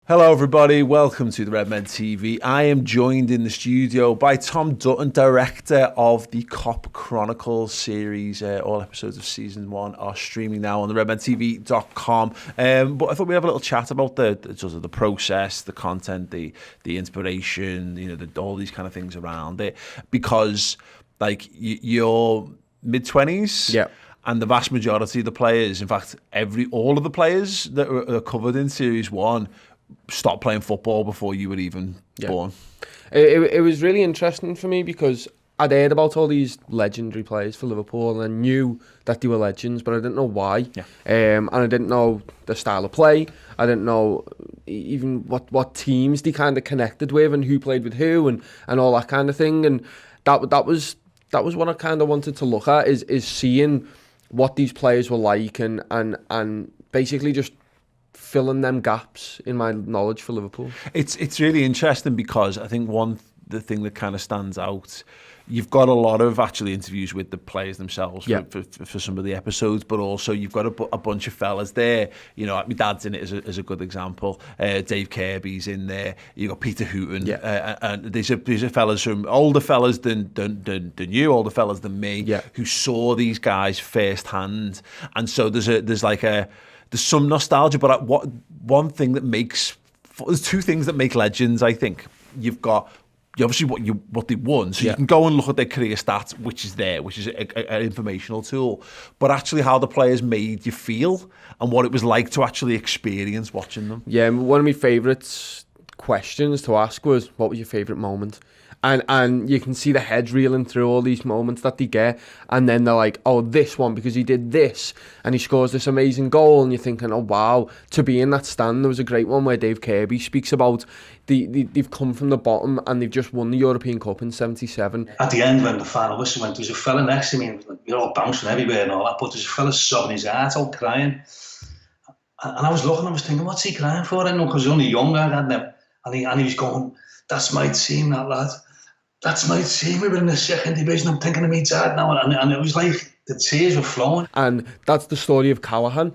Hello everybody, welcome to the Redmen TV. I am joined in the studio by Tom Dutton, director of the Kop Chronicles series. All episodes of season 1 are streaming now on the redmentv.com. But I thought we'd have a little chat about the process, the content, the inspiration, all these kind of things around it. Because you're mid-20s. Yeah. And the vast majority of the players, in fact, all of the players that are covered in Series 1 stopped playing football before you were even born. It was really interesting for me because I'd heard about all these legendary players for Liverpool and I knew that they were legends, but I didn't know why. Yeah. And I didn't know the style of play. I didn't know even what teams they kind of connected with and who played with who and all that kind of thing. And that was what I kind of wanted to look at is seeing what these players were like and basically just filling them gaps in my knowledge for Liverpool. It's really interesting because I think the thing that kind of stands out, you've got a lot of actually interviews with the players themselves for some of the episodes, but also you've got a bunch of fellas there. My dad's in it as a good example. Dave Kirby's in there. You've got Peter Hooton. And these are fellas from older fellas than you, older fellas than me, who saw these guys firsthand. And so there's some nostalgia, but there's two things that make legends, I think. You've got obviously what they won, so you can go and look at their career stats, which is an informational tool, but actually how the players made you feel and what it was like to actually experience watching them. Yeah, one of my favourite questions to ask was, what was your favourite moment? And you can see the heads reeling through all these moments that they get, and then they're like, oh, this one, because he did this, and he scores this amazing goal, and you're thinking, oh, wow, to be in that stand. There was a great one where Dave Kirby speaks about they've come from the bottom, and they've just won the European Cup in 77. At the end, when the final whistle went, there was a fella next to me, and you're all bouncing everywhere and all that, but there's a fella sobbing his heart out, crying. And I was looking, I was thinking, what's he crying for? I know, because he was only young, and he was going, that's my team, that lad. That's my team. We were in the second division. I'm thinking of me dad now. And it was like the tears were flowing. And that's the story of Callahan.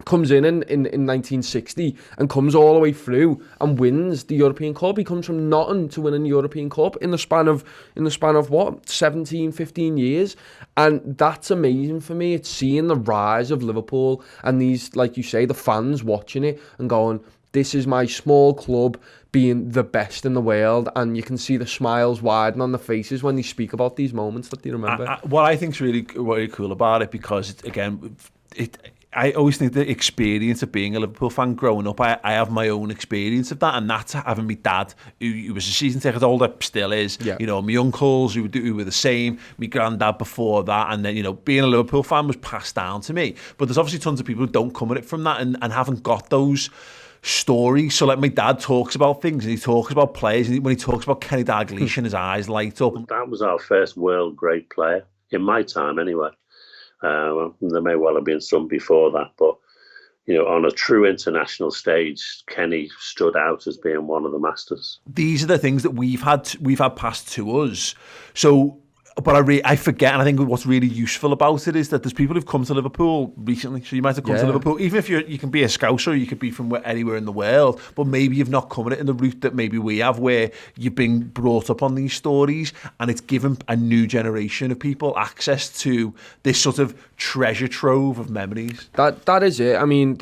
Comes in 1960 and comes all the way through and wins the European Cup. He comes from nothing to winning the European Cup in the span of what, 17, 15 years. And that's amazing for me. It's seeing the rise of Liverpool and these, like you say, the fans watching it and going, this is my small club being the best in the world, and you can see the smiles widen on the faces when they speak about these moments that they remember. What I think is really cool about it, because I always think the experience of being a Liverpool fan growing up, I have my own experience of that, and that's having my dad, who was a season ticket holder, still is, my uncles who were the same, my granddad before that, and then, being a Liverpool fan was passed down to me. But there's obviously tons of people who don't come at it from that and haven't got those stories. So my dad talks about things and he talks about players, and when he talks about Kenny Dalglish and his eyes light up. That was our first world great player, in my time anyway. There may well have been some before that, but on a true international stage, Kenny stood out as being one of the masters. These are the things that we've had passed to us. So, but I forget, and I think what's really useful about it is that there's people who've come to Liverpool recently. So you might have come to Liverpool, even if you can be a Scouser, you could be from anywhere in the world, but maybe you've not come at it in the route that maybe we have, where you've been brought up on these stories, and it's given a new generation of people access to this sort of treasure trove of memories. That is it. I mean,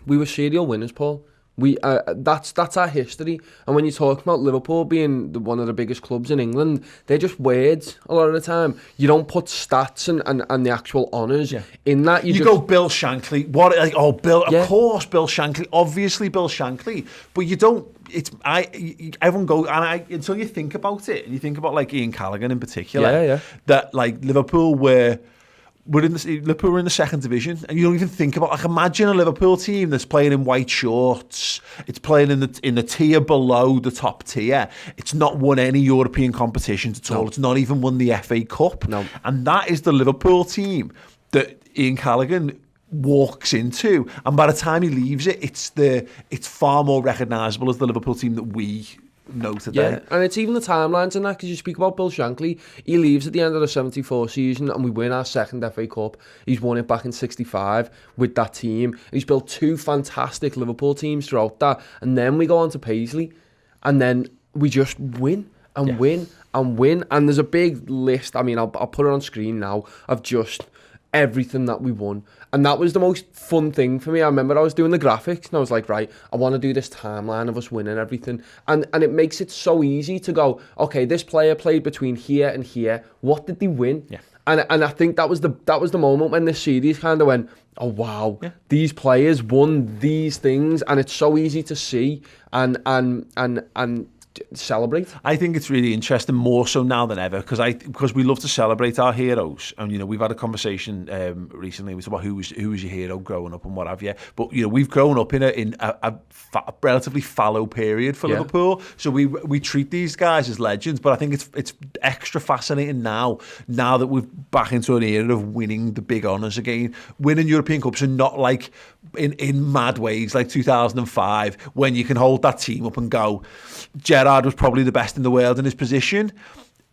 we were serial winners, Paul. That's our history. And when you talk about Liverpool being one of the biggest clubs in England, they're just words a lot of the time. You don't put stats and the actual honours in that. You go Bill Shankly. Bill. Of course, Bill Shankly. Obviously, Bill Shankly. But you don't. Everyone go, and until you think about it, and you think about Ian Callaghan in particular. That Liverpool were in the second division, and you don't even think about, imagine a Liverpool team that's playing in white shorts. It's playing in the tier below the top tier. It's not won any European competitions at all. It's not even won the FA Cup. No. And that is the Liverpool team that Ian Callaghan walks into, and by the time he leaves it, it's far more recognisable as the Liverpool team that we know today. Yeah, and it's even the timelines and that, because you speak about Bill Shankly, he leaves at the end of the 74 season and we win our second FA Cup. He's won it back in 65 with that team. He's built 2 fantastic Liverpool teams throughout that, and then we go on to Paisley, and then we just win and win and win. And there's a big list, I mean, I'll put it on screen now, of just everything that we won. And that was the most fun thing for me. I remember I was doing the graphics and I was like, right, I want to do this timeline of us winning everything. And it makes it so easy to go, okay, this player played between here and here. What did they win? Yeah. And I think that was the moment when this series kind of went, oh wow, these players won these things, and it's so easy to see and celebrate. I think it's really interesting, more so now than ever, because we love to celebrate our heroes, and we've had a conversation recently about who was your hero growing up and what have you. But we've grown up in a relatively fallow period for Liverpool, so we treat these guys as legends. But I think it's extra fascinating now that we're back into an era of winning the big honours again, winning European Cups, and not like in mad ways like 2005 when you can hold that team up and go, Gerrard was probably the best in the world in his position.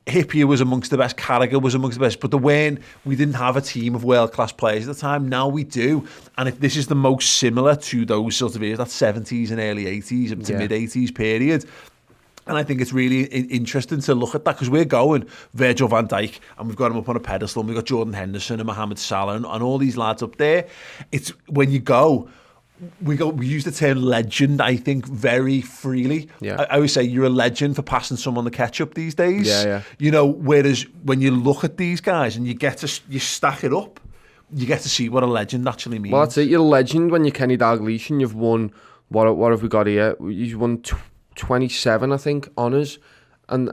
Hippier was amongst the best. Carragher was amongst the best. But we didn't have a team of world-class players at the time. Now we do. And this is the most similar to those sort of years, that 70s and early 80s up to mid-80s period. And I think it's really interesting to look at that, because we're going Virgil van Dijk, and we've got him up on a pedestal, and we've got Jordan Henderson and Mohamed Salah and all these lads up there. It's when you go... We use the term legend, I think, very freely. Yeah. I always say you're a legend for passing someone the ketchup these days. Whereas when you look at these guys and you stack it up, you get to see what a legend actually means. Well, that's it. You're a legend when you're Kenny Dalglish, and you've won, what have we got here? You've won 27, I think, honours, and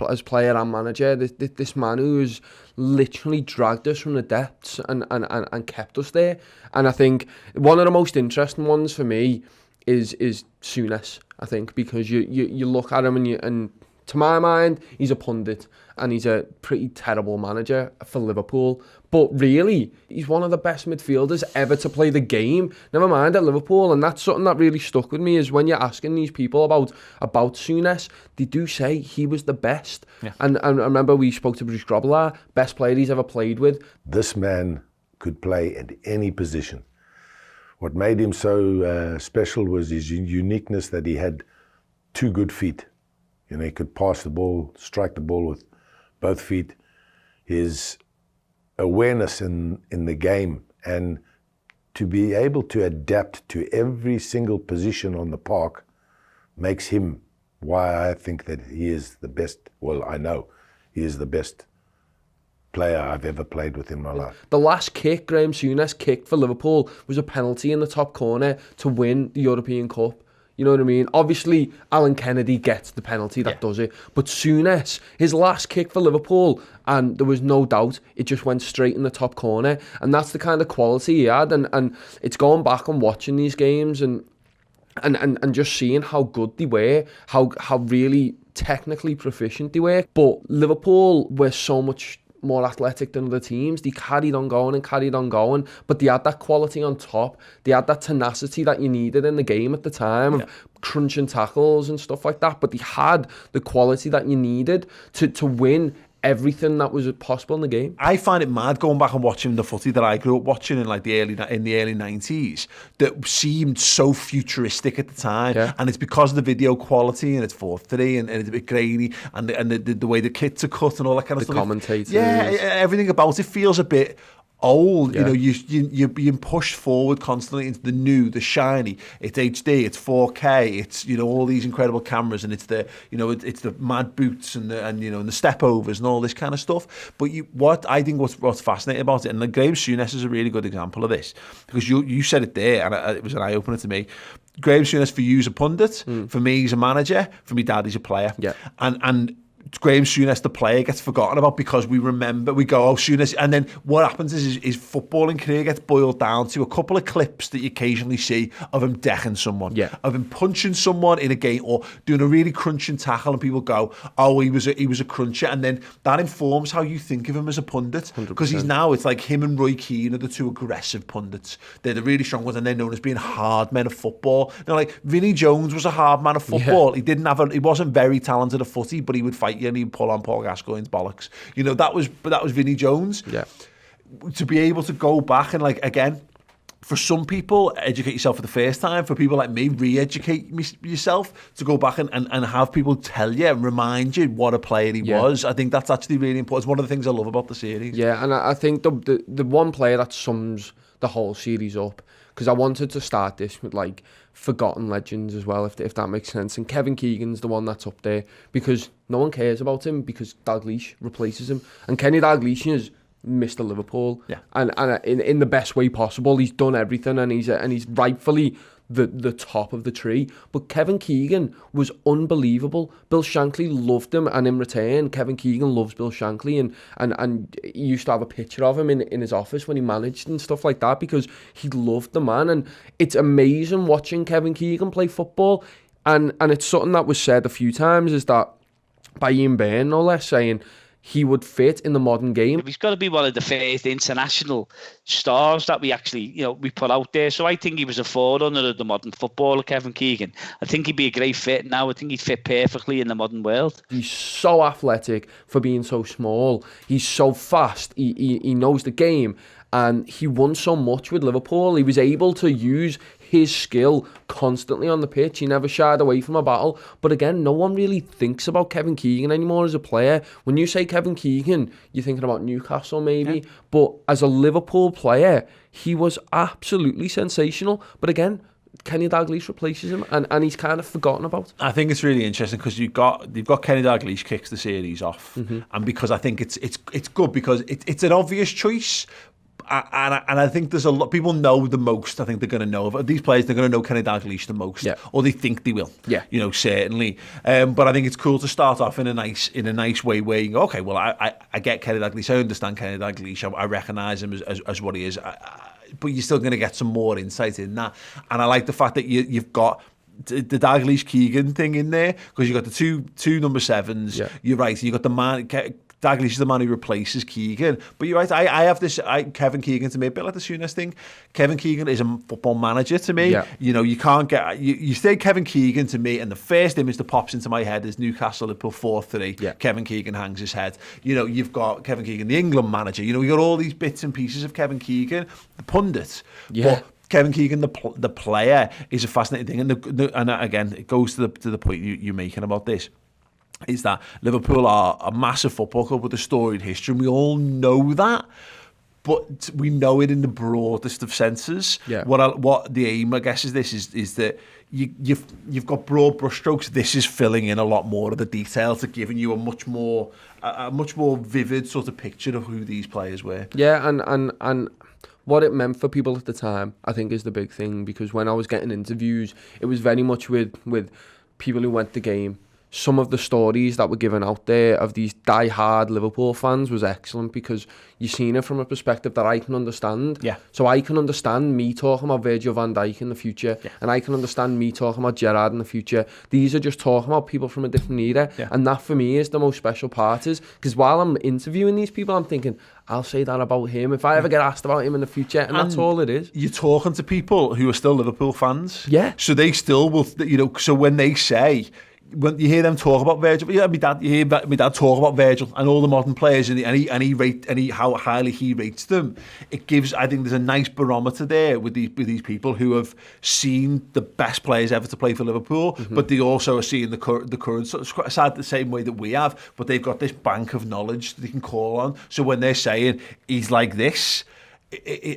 as player and manager, this man who has literally dragged us from the depths and kept us there. And I think one of the most interesting ones for me is Souness, I think, because you look at him and to my mind, he's a pundit and he's a pretty terrible manager for Liverpool. But really, he's one of the best midfielders ever to play the game, never mind at Liverpool. And that's something that really stuck with me, is when you're asking these people about Souness, they do say he was the best. Yeah. And I remember we spoke to Bruce Grobbelaar, best player he's ever played with. This man could play at any position. What made him so special was his uniqueness, that he had 2 good feet. He could pass the ball, strike the ball with both feet. His awareness in the game, and to be able to adapt to every single position on the park, makes him why I think that he is the best. Well, I know he is the best player I've ever played with in my life. The last kick Graham Souness kicked for Liverpool was a penalty in the top corner to win the European Cup. You know what I mean? Obviously, Alan Kennedy gets the penalty that does it. But Souness, his last kick for Liverpool, and there was no doubt, it just went straight in the top corner. And that's the kind of quality he had. And it's going back and watching these games and just seeing how good they were, how really technically proficient they were. But Liverpool were so much more athletic than other teams. They carried on going, but they had that quality on top. They had that tenacity that you needed in the game at the time, of crunching tackles and stuff like that. But they had the quality that you needed to win everything that was possible in the game. I find it mad going back and watching the footy that I grew up watching in the early 90s, that seemed so futuristic at the time. Yeah. And it's because of the video quality, and it's 4:3 and it's a bit grainy, and the way the kits are cut and all that kind of stuff. The commentators. Yeah, everything about it feels a bit old. Yeah. You're being pushed forward constantly into the new, the shiny. It's HD, it's 4K, it's all these incredible cameras, and it's the it's the mad boots and the step overs and all this kind of stuff. But what I think what's fascinating about it, and Graham Souness is a really good example of this, because you said it there, and it was an eye opener to me. Graham Souness, for you, is a pundit. For me, he's a manager. For me, Dad, he's a player. Yeah. And Graham Souness, the player, gets forgotten about because we go, oh, Souness, and then what happens is his footballing career gets boiled down to a couple of clips that you occasionally see of him decking someone, of him punching someone in a game or doing a really crunching tackle, and people go, oh, he was a cruncher, and then that informs how you think of him as a pundit, because it's like him and Roy Keane are the two aggressive pundits. They're the really strong ones, and they're known as being hard men of football. Now, like Vinnie Jones was a hard man of football. He wasn't very talented at footy, but he would fight you and he'd pull on Paul Gascoigne's bollocks. That was Vinnie Jones. Yeah. To be able to go back and, like, again, for some people, educate yourself for the first time. For people like me, re-educate yourself, to go back and have people tell you and remind you what a player he was. I think that's actually really important. It's one of the things I love about the series. Yeah, and I think the one player that sums the whole series up, because I wanted to start this with, like, forgotten legends as well, if that makes sense. And Kevin Keegan's the one that's up there because no one cares about him because Dalglish replaces him. And Kenny Dalglish is Mr. Liverpool, and in the best way possible. He's done everything, and he's rightfully the top of the tree. But Kevin Keegan was unbelievable. Bill Shankly loved him, and in return, Kevin Keegan loves Bill Shankly, and he used to have a picture of him in his office when he managed and stuff like that because he loved the man. And it's amazing watching Kevin Keegan play football, and it's something that was said a few times, is that by Ian Byrne, no less, saying he would fit in the modern game. He's got to be one of the first international stars that we actually, we put out there. So I think he was a forerunner of the modern footballer, Kevin Keegan. I think he'd be a great fit now. I think he'd fit perfectly in the modern world. He's so athletic for being so small. He's so fast. He knows the game. And he won so much with Liverpool. He was able to use his skill constantly on the pitch. He never shied away from a battle. But again, no one really thinks about Kevin Keegan anymore as a player. When you say Kevin Keegan, you're thinking about Newcastle maybe. Yeah. But as a Liverpool player, he was absolutely sensational. But again, Kenny Dalglish replaces him, and he's kind of forgotten about. I think it's really interesting because you've got Kenny Dalglish kicks the series off, and because I think it's good because it's an obvious choice. And I think there's a lot people know the most. I think they're going to know of these players. They're going to know Kenny Dalglish the most, or they think they will. Yeah, certainly. But I think it's cool to start off in a nice way where you go, okay, well, I get Kenny Dalglish. I understand Kenny Dalglish. I recognise him as what he is. But you're still going to get some more insight in that. And I like the fact that you've got the Dalglish Keegan thing in there because you've got the two number sevens. Yeah. You're right. You've got the man. Dalglish is the man who replaces Keegan. But you're right, I have this, Kevin Keegan to me, a bit like the Souness thing. Kevin Keegan is a football manager to me. Yeah. You can't get, you say Kevin Keegan to me, and the first image that pops into my head is Newcastle Liverpool 4-3. Yeah. Kevin Keegan hangs his head. You've got Kevin Keegan, the England manager. You've got all these bits and pieces of Kevin Keegan, the pundit. Yeah. But Kevin Keegan, the player, is a fascinating thing. And again, it goes to the point you're making about this. Is that Liverpool are a massive football club with a storied history, and we all know that, but we know it in the broadest of senses. Yeah. What the aim, I guess, is that you've got broad brushstrokes. This is filling in a lot more of the details, to giving you a much more vivid sort of picture of who these players were. Yeah, and what it meant for people at the time, I think, is the big thing, because when I was getting interviews, it was very much with people who went to the game. Some of the stories that were given out there of these die-hard Liverpool fans was excellent, because you've seen it from a perspective that I can understand. Yeah. So I can understand me talking about Virgil van Dijk in the future, and I can understand me talking about Gerrard in the future. These are just talking about people from a different era, and that for me is the most special part, is because while I'm interviewing these people, I'm thinking, I'll say that about him if I ever get asked about him in the future, and that's all it is. You're talking to people who are still Liverpool fans. Yeah. So they still will, so when they say, when you hear them talk about Virgil, you hear my dad talk about Virgil and all the modern players, and how highly he rates them. It gives, I think, there's a nice barometer there with these people who have seen the best players ever to play for Liverpool, but they also are seeing the current. So it's quite sad the same way that we have, but they've got this bank of knowledge that they can call on. So when they're saying he's like this,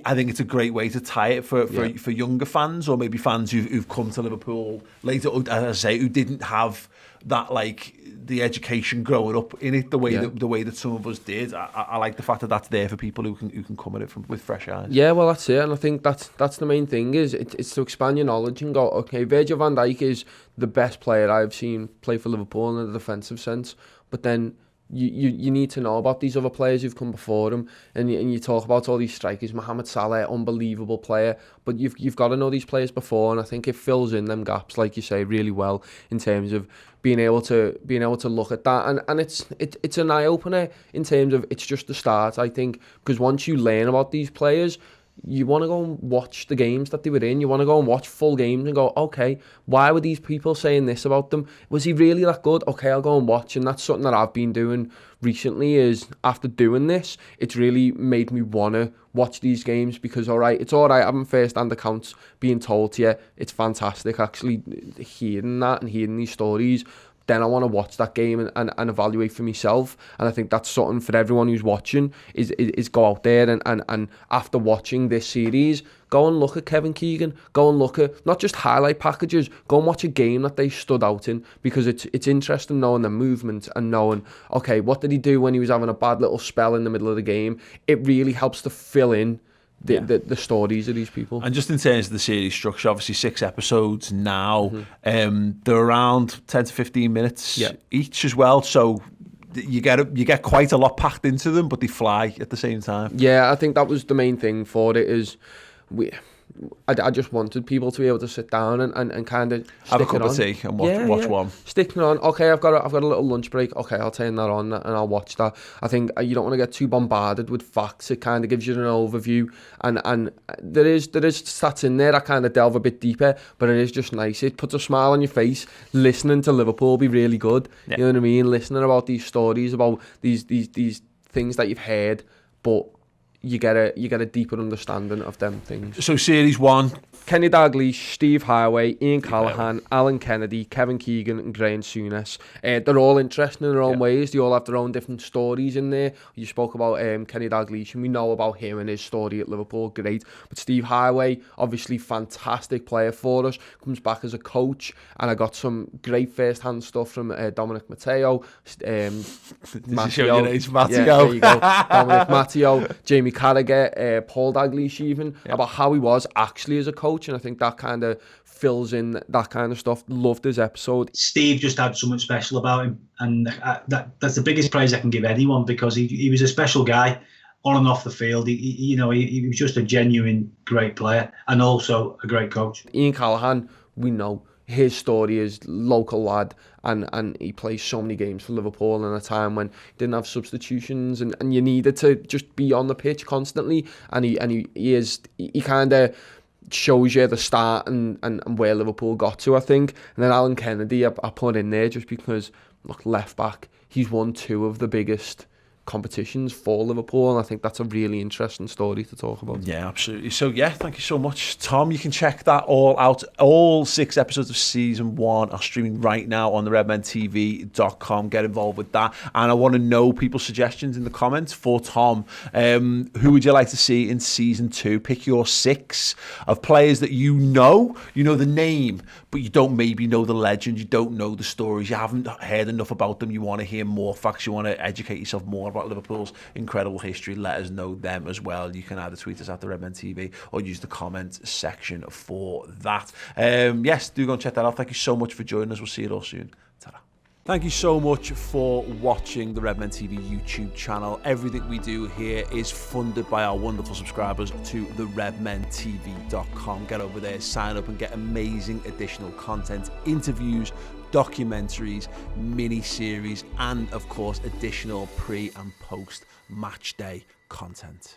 I think it's a great way to tie it for younger fans, or maybe fans who've come to Liverpool later, as I say, who didn't have that, like, the education growing up in it the way that some of us did. I like the fact that that's there for people who can come at it with fresh eyes. Yeah, well, that's it, and I think that's the main thing, is it's to expand your knowledge and go, okay, Virgil van Dijk is the best player I've seen play for Liverpool in a defensive sense, but then you need to know about these other players who've come before him, and you talk about all these strikers. Mohamed Salah, unbelievable player, but you've got to know these players before, and I think it fills in them gaps, like you say, really well, in terms of being able to look at that, and it's an eye opener in terms of it's just the start, I think, because once you learn about these players, you want to go and watch the games that they were in. You want to go and watch full games and go, okay, why were these people saying this about them? Was he really that good? Okay, I'll go and watch. And that's something that I've been doing recently, is after doing this, it's really made me want to watch these games, because it's all right having first-hand accounts being told to you. It's fantastic actually hearing that and hearing these stories. Then I want to watch that game and evaluate for myself. And I think that's something for everyone who's watching, is go out there and after watching this series, go and look at Kevin Keegan. Go and look at not just highlight packages, go and watch a game that they stood out in, because it's interesting knowing the movement and knowing, okay, what did he do when he was having a bad little spell in the middle of the game? It really helps to fill in the stories of these people. And just in terms of the series structure, obviously 6 episodes now, they're around 10 to 15 minutes each as well, so you get quite a lot packed into them, but they fly at the same time. Yeah, I think that was the main thing for it, is I just wanted people to be able to sit down and kind of have a cup of tea and watch one. Sticking on. Okay, I've got a little lunch break. Okay, I'll turn that on and I'll watch that. I think you don't want to get too bombarded with facts. It kind of gives you an overview, and there is stats in there that kind of delve a bit deeper, but it is just nice. It puts a smile on your face. Listening to Liverpool be really good. You know what I mean? Listening about these stories, about these things that you've heard, but you get a deeper understanding of them things. So series 1, Kenny Dalglish, Steve Highway, Ian Callaghan, Alan Kennedy, Kevin Keegan and Graham Souness. They're all interesting in their own ways. They all have their own different stories in there. You spoke about Kenny Dalglish, and we know about him and his story at Liverpool, great. But Steve Highway, obviously fantastic player for us, comes back as a coach, and I got some great first-hand stuff from Dominic Matteo, Matteo. there you go. Dominic Matteo, Jamie Carragher, Paul Dalglish even, about how he was actually as a coach. And I think that kind of fills in that kind of stuff. Loved his episode. Steve just had something special about him, and that's the biggest praise I can give anyone, because he was a special guy on and off the field. He was just a genuine great player and also a great coach. Ian Callaghan, we know his story is local lad, and he plays so many games for Liverpool in a time when he didn't have substitutions and you needed to just be on the pitch constantly, and he kind of shows you the start and where Liverpool got to, I think. And then Alan Kennedy I put in there just because, look, left back, he's won 2 of the biggest competitions for Liverpool, and I think that's a really interesting story to talk about. Yeah, absolutely. So thank you so much, Tom. You can check that all out. All 6 episodes of season 1 are streaming right now on the redmentv.com. Get involved with that, and I want to know people's suggestions in the comments for Tom. Who would you like to see in season 2? Pick your 6 of players that you know the name, but you don't maybe know the legend, you don't know the stories, you haven't heard enough about them, you want to hear more facts, you want to educate yourself more about Liverpool's incredible history. Let us know them as well. You can either tweet us at the Redmen TV or use the comment section for that. Yes, do go and check that out. Thank you so much for joining us. We'll see you all soon. Ta-ra. Thank you so much for watching the Redmen TV YouTube channel. Everything we do here is funded by our wonderful subscribers to the redmentv.com. Get over there, sign up and get amazing additional content, interviews, documentaries, mini-series, and of course additional pre and post match day content.